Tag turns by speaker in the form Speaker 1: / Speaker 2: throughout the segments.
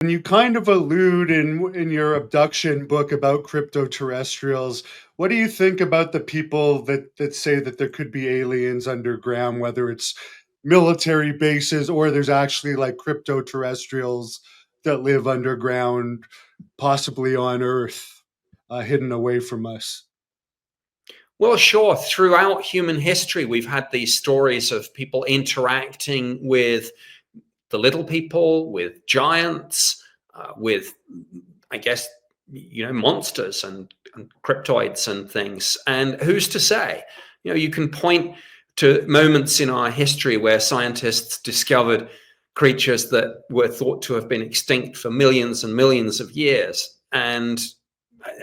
Speaker 1: And you kind of allude in your abduction book about crypto-terrestrials. What do you think about the people that say that there could be aliens underground, whether it's military bases or there's actually like crypto-terrestrials that live underground, possibly on Earth, hidden away from us?
Speaker 2: Well, sure. Throughout human history, we've had these stories of people interacting with the little people, with giants, with, I guess, monsters and cryptoids and things. And who's to say? You can point to moments in our history where scientists discovered creatures that were thought to have been extinct for millions and millions of years. And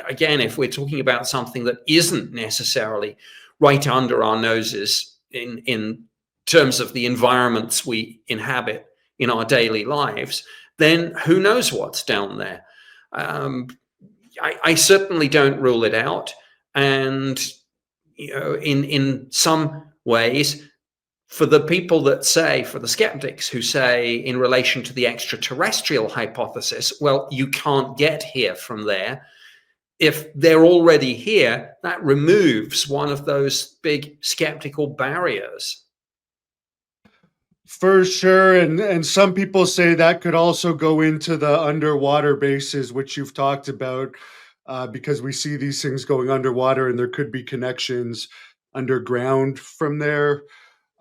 Speaker 2: again, if we're talking about something that isn't necessarily right under our noses in terms of the environments we inhabit in our daily lives, then who knows what's down there? I certainly don't rule it out. And in some ways, for the people that say, for the skeptics who say in relation to the extraterrestrial hypothesis, well, you can't get here from there. If they're already here, that removes one of those big skeptical barriers.
Speaker 1: For sure, and some people say that could also go into the underwater bases, which you've talked about, because we see these things going underwater, and there could be connections underground from there.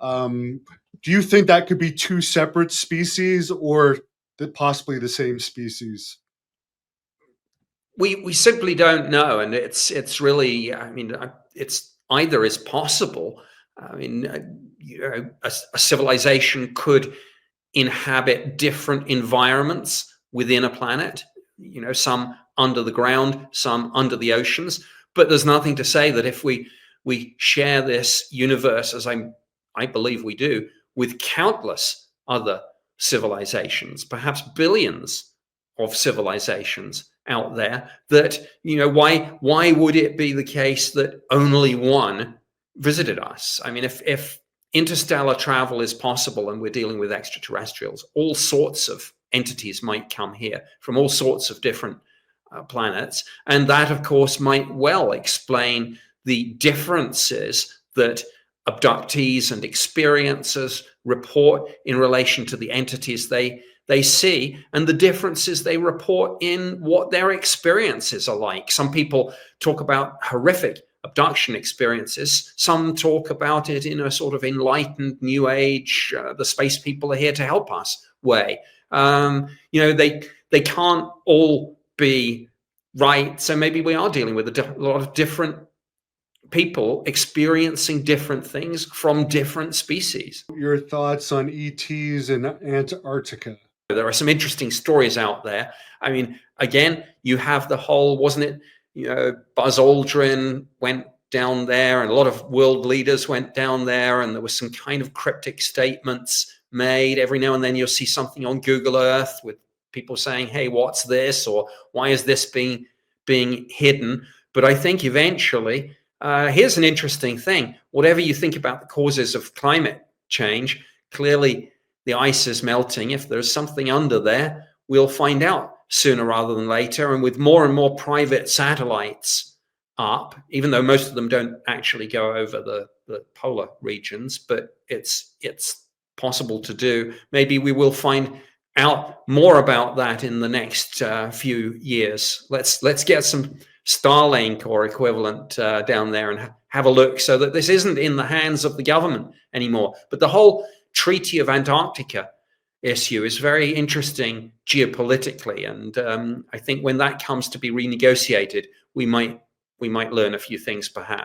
Speaker 1: Um, do you think that could be two separate species, or possibly the same species?
Speaker 2: We simply don't know, and it's really, I mean, it's either is possible. I mean, a civilization could inhabit different environments within a planet. Some under the ground, some under the oceans. But there's nothing to say that if we share this universe, as I believe we do, with countless other civilizations, perhaps billions of civilizations out there, that why would it be the case that only one visited us? I mean, if interstellar travel is possible and we're dealing with extraterrestrials, all sorts of entities might come here from all sorts of different planets, and that of course might well explain the differences that abductees and experiencers report in relation to the entities they see, and the differences they report in what their experiences are like. Some people talk about horrific abduction experiences. Some talk about it in a sort of enlightened new age, the space people are here to help us way. They can't all be right. So maybe we are dealing with a lot of different people experiencing different things from different species.
Speaker 1: Your thoughts on ETs in Antarctica?
Speaker 2: There are some interesting stories out there. I mean, again, you have the whole, wasn't it, Buzz Aldrin went down there and a lot of world leaders went down there, and there was some kind of cryptic statements made. Every now and then you'll see something on Google Earth with people saying, hey, what's this? Or why is this being hidden? But I think eventually, here's an interesting thing. Whatever you think about the causes of climate change, clearly the ice is melting. If there's something under there, we'll find out sooner rather than later. And with more and more private satellites up, even though most of them don't actually go over the polar regions, but it's possible to do, maybe we will find out more about that in the next few years. Let's get some Starlink or equivalent down there and have a look, so that this isn't in the hands of the government anymore. But the whole Treaty of Antarctica issue is very interesting geopolitically, and I think when that comes to be renegotiated, we might learn a few things perhaps.